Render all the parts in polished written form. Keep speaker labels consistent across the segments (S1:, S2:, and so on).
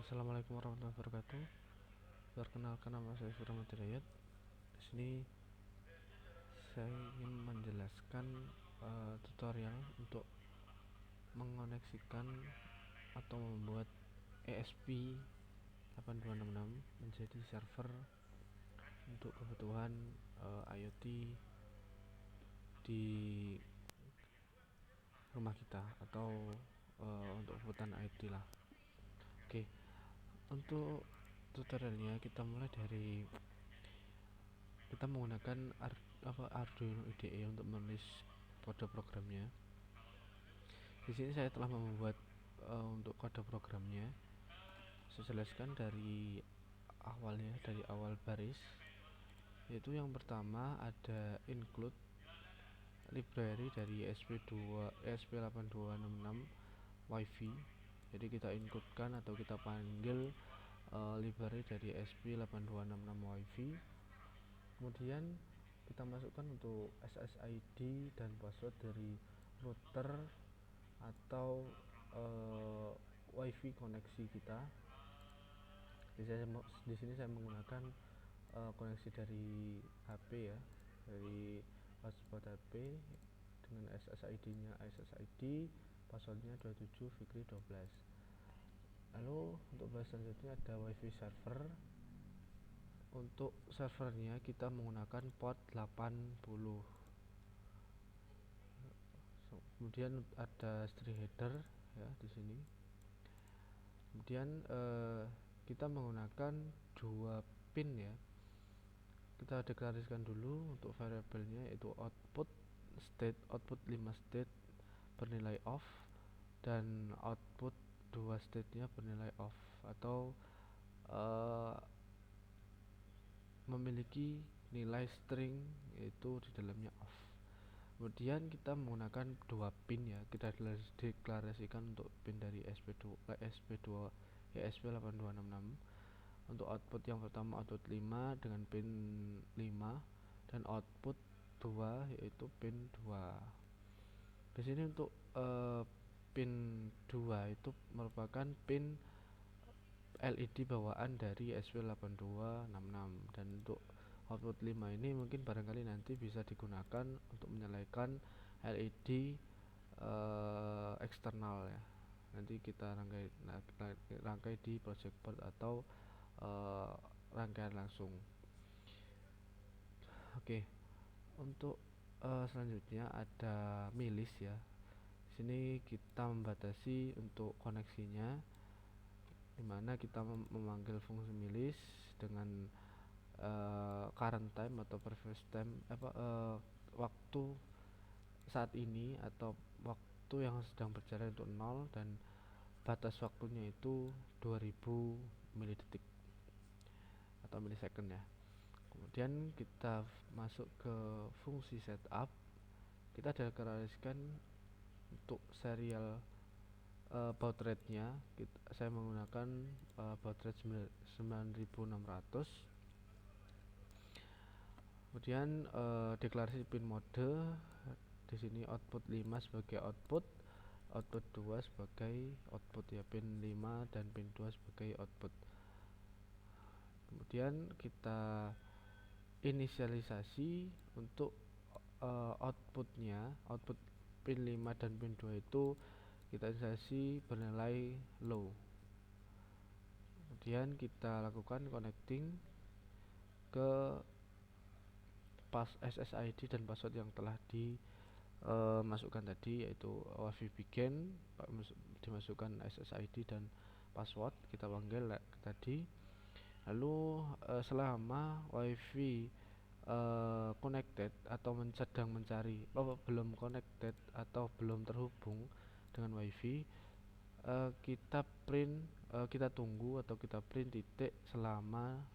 S1: Assalamualaikum warahmatullahi wabarakatuh. Perkenalkan, nama saya Firman Hidayat. Di sini saya ingin menjelaskan tutorial untuk mengoneksikan atau membuat ESP8266 menjadi server untuk kebutuhan IoT di rumah kita atau untuk kebutuhan IT lah. Oke, untuk tutorialnya kita mulai dari kita menggunakan Arduino IDE untuk menulis kode programnya. Di sini saya telah membuat untuk kode programnya. Saya jelaskan dari awalnya, dari awal baris. Yaitu yang pertama ada include library dari ESP8266 Wi-Fi. Jadi kita includekan atau kita panggil library dari ESP8266 Wi-Fi. Kemudian kita masukkan untuk SSID dan password dari router atau WiFi koneksi kita. Di sini saya menggunakan koneksi dari HP ya, dari hotspot HP dengan SSID-nya SSID, passwordnya 27 Fikri 12. Lalu untuk bahas selanjutnya ada WiFi server. Untuk servernya kita menggunakan port 80. Kemudian ada string header ya di sini. Kemudian kita menggunakan dua pin ya. Kita deklarasikan dulu untuk variabelnya, yaitu output 5 state bernilai off dan output 2 state nya bernilai off atau memiliki nilai string yaitu di dalamnya off. Kemudian kita menggunakan dua pin ya, kita deklarasikan untuk pin dari ESP8266. Untuk output yang pertama output 5 dengan pin 5 dan output 2 yaitu pin 2. Di sini untuk pin 2 itu merupakan pin LED bawaan dari ESP8266, dan untuk output 5 ini mungkin barangkali nanti bisa digunakan untuk menyalakan LED eksternal ya. Nanti kita rangkai di project board atau rangkaian langsung. Oke, untuk selanjutnya ada milis ya. Di sini kita membatasi untuk koneksinya, dimana kita memanggil fungsi milis dengan current time atau previous time, waktu saat ini atau waktu yang sedang berjalan untuk 0, dan batas waktunya itu 2000 milidetik atau milisecond ya. Kemudian kita masuk ke fungsi setup. Kita deklarasikan untuk serial baud rate-nya. Saya menggunakan baud rate 9600. Kemudian deklarasi pin mode. Di sini output 5 sebagai output 2 sebagai output ya, pin 5 dan pin 2 sebagai output. Kemudian kita inisialisasi untuk outputnya, output pin 5 dan pin 2 itu kita inisialisasi bernilai low. Kemudian kita lakukan connecting ke SSID dan password yang telah dimasukkan tadi, yaitu WiFi begin, dimasukkan SSID dan password, kita panggil tadi. Lalu selama WiFi connected atau sedang mencari belum connected atau belum terhubung dengan WiFi, kita tunggu atau kita print titik selama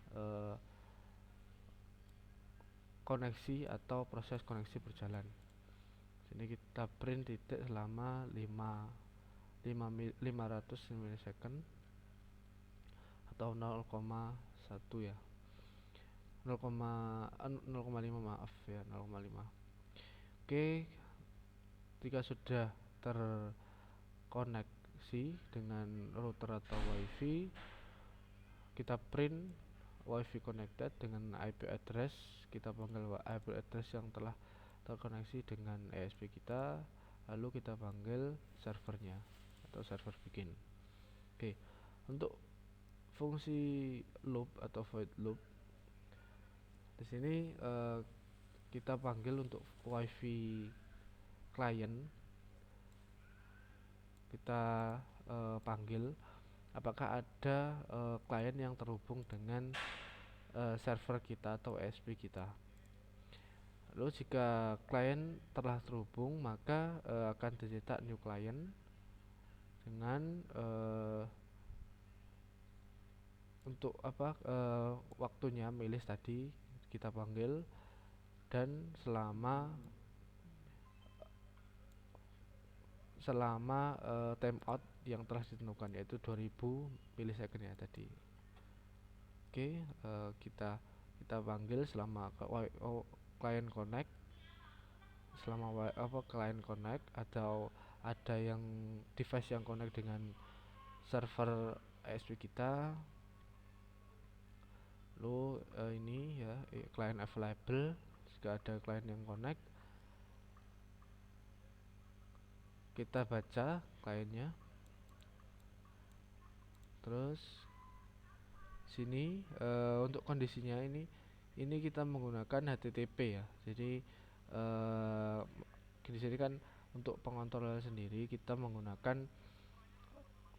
S1: koneksi atau proses koneksi berjalan. Sini kita print titik selama 500 milisecond atau 0,1 ya, 0,5 maaf ya, 0,5. Oke, ketika sudah terkoneksi dengan router atau WiFi, kita print wifi connected dengan IP address, kita panggil IP address yang telah terkoneksi dengan ESP kita, lalu kita panggil servernya atau server bikin. Oke, untuk fungsi loop atau void loop di sini kita panggil untuk wifi client, kita panggil apakah ada klien yang terhubung dengan server kita atau ESP kita. Lalu jika klien telah terhubung, maka akan dicetak new client dengan untuk waktunya milih tadi kita panggil, dan selama timeout yang telah ditentukan yaitu 2000 milisecond ya tadi. Oke, kita panggil selama client connect, selama client connect atau ada yang device yang connect dengan server ESP kita. Lalu ini ya client available, jika ada client yang connect kita baca kliennya. Terus sini untuk kondisinya ini kita menggunakan HTTP ya. Jadi di sini kan untuk pengontrol sendiri kita menggunakan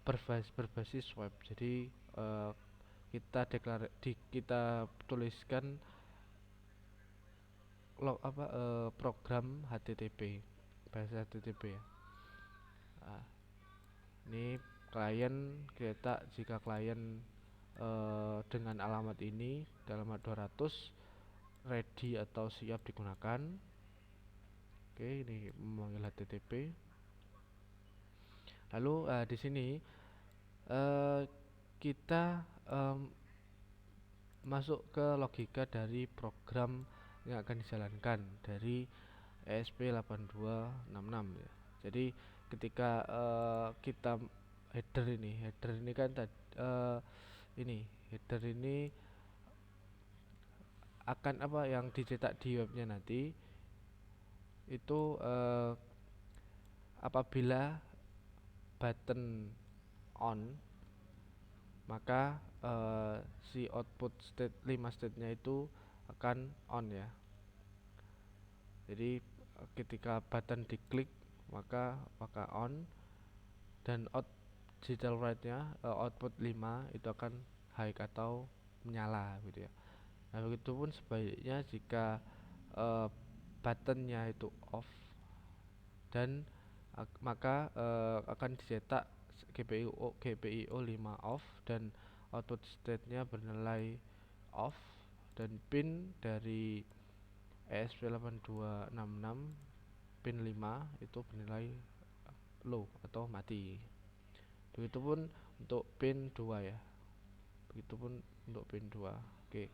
S1: berbasis web. Jadi kita tuliskan program HTTP, bahasa HTTP ya. Nah, ini klien kita, jika klien dengan alamat ini, alamat 200 ready atau siap digunakan. Oke, ini memanggil HTTP. Lalu di sini kita masuk ke logika dari program yang akan dijalankan dari ESP8266 ya. Jadi ketika kita header ini kan header ini akan yang dicetak di webnya nanti itu apabila button on, maka si output state 5 state-nya itu akan on ya. Jadi ketika button diklik maka on, dan digital write-nya output 5 itu akan high atau menyala gitu ya. Nah, begitupun sebaliknya jika buttonnya itu off, dan maka akan dicetak GPIO 5 off dan output state-nya bernilai off, dan pin dari ESP8266 pin 5 itu bernilai low atau mati. Begitupun untuk pin 2 ya. Begitupun untuk pin 2. Oke,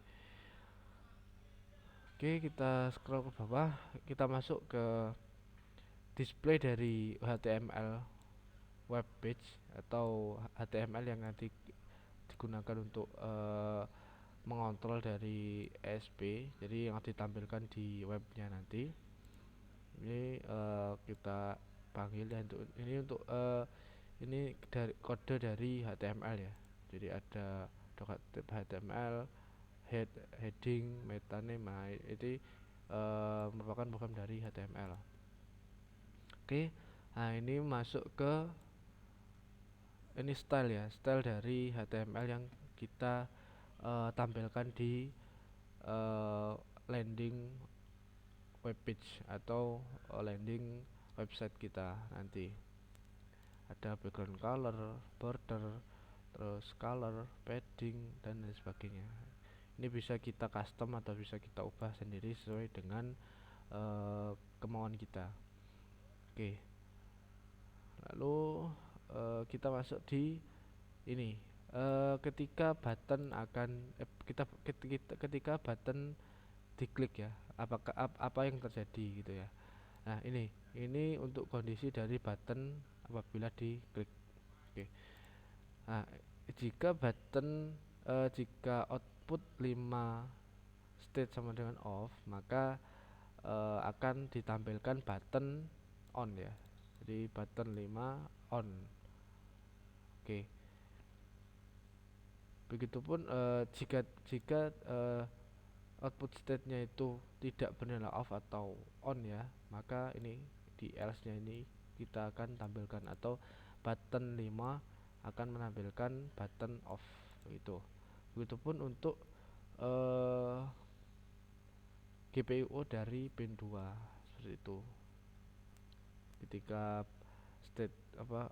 S1: kita scroll ke bawah, kita masuk ke display dari HTML web page atau HTML yang nanti digunakan untuk mengontrol dari ESP. Jadi yang ditampilkan di webnya nanti ini kita panggil ya. Untuk ini dari kode dari HTML ya. Jadi ada HTML, heading, metaname, itu merupakan program dari HTML. Oke, nah ini masuk ke ini style ya, style dari HTML yang kita tampilkan di landing web page atau landing website kita nanti. Ada background color, border, terus color, padding, dan lain sebagainya. Ini bisa kita custom atau bisa kita ubah sendiri sesuai dengan kemauan kita. Oke, lalu kita masuk di ini ketika button ketika button diklik ya, apakah apa yang terjadi gitu ya. Nah, ini untuk kondisi dari button apabila diklik. Oke. Nah, jika button jika output 5 state sama dengan off, maka akan ditampilkan button on ya. Jadi button 5 on. Oke. Begitupun jika jika output state-nya itu tidak bernilai off atau on ya, maka ini di else-nya ini kita akan tampilkan atau button 5 akan menampilkan button off begitu. Begitupun untuk GPIO dari pin 2 seperti itu. Ketika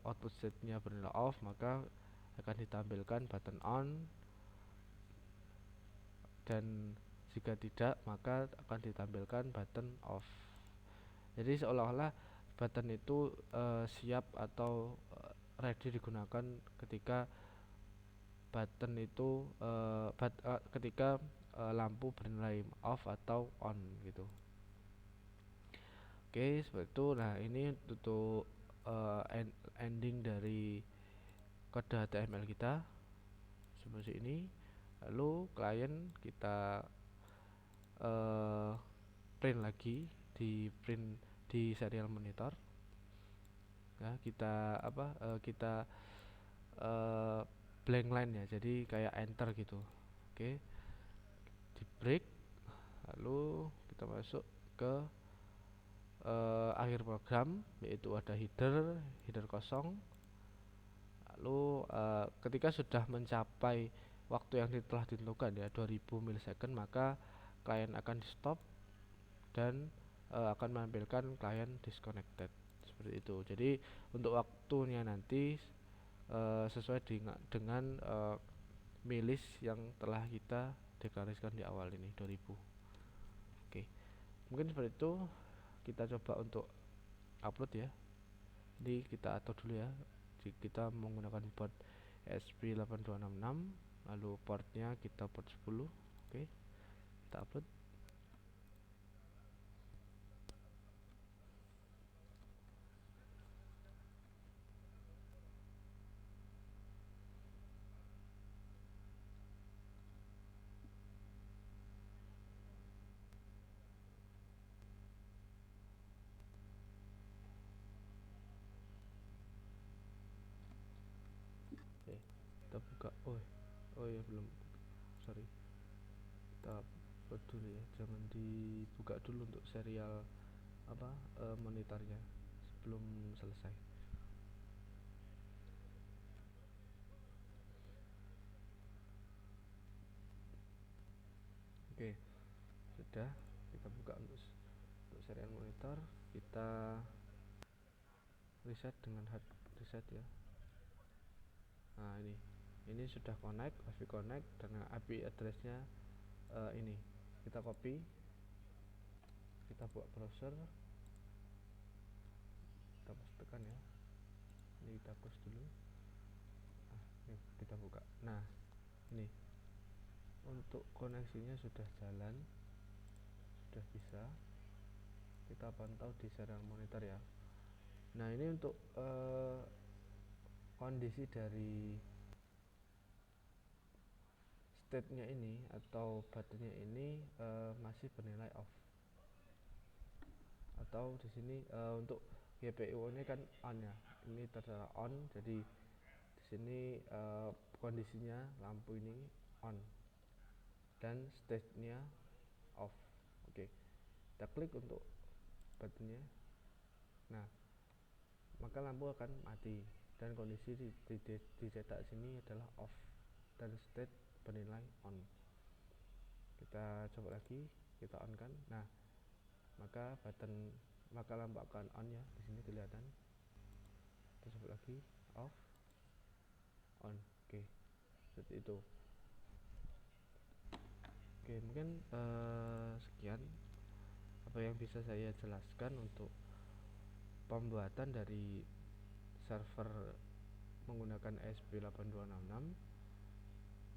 S1: output state-nya bernilai off, maka akan ditampilkan button on, dan jika tidak maka akan ditampilkan button off. Jadi seolah-olah button itu siap atau ready digunakan ketika button itu ketika lampu bernilai off atau on gitu. Oke, seperti itu. Nah, ini untuk ending dari kode HTML kita seperti ini. Lalu klien kita print lagi di serial monitor. Ya, kita kita blank line ya, jadi kayak enter gitu. Oke, di break, lalu kita masuk ke akhir program, yaitu ada header kosong. Lalu ketika sudah mencapai waktu yang telah ditentukan ya 2000 milisecond, maka klien akan di stop dan akan menampilkan klien disconnected seperti itu. Jadi untuk waktunya nanti sesuai dengan milis yang telah kita deklarasikan di awal ini 2000. Oke, mungkin seperti itu. Kita coba untuk upload ya. Jadi kita atur dulu ya. Jadi kita menggunakan port ESP8266, lalu portnya kita port 10. Oke, kita upload. Oke, kita buka. Oh ya, belum, sorry, kita upload dulu ya, jangan dibuka dulu untuk serial monitornya sebelum selesai. Oke, sudah, kita buka untuk serial monitor. Kita reset dengan hard reset ya. Nah, ini sudah connect, wifi connect, dan IP addressnya ini kita copy, kita buat browser, kita pastekan ya. Ini kita close dulu. Nah, ini kita buka. Nah, ini untuk koneksinya sudah jalan, sudah bisa kita pantau di serial monitor ya. Nah, ini untuk kondisi dari state-nya ini atau buttonnya ini masih bernilai off, atau di sini untuk GPIO ini kan on ya, ini tertera on, jadi di sini kondisinya lampu ini on dan state-nya off. Oke, kita klik untuk buttonnya. Nah, maka lampu akan mati dan kondisi dicetak sini adalah off dan state bernilai on. Kita coba lagi, kita on kan. Nah, maka lampu akan on ya, di sini kelihatan. Kita coba lagi, off, on. Oke, seperti itu. Oke, mungkin sekian apa yang bisa saya jelaskan untuk pembuatan dari server menggunakan ESP8266.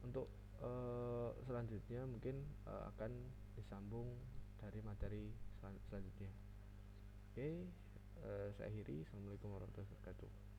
S1: Untuk selanjutnya mungkin akan disambung dari materi selanjutnya. Oke, saya akhiri. Assalamualaikum warahmatullahi wabarakatuh.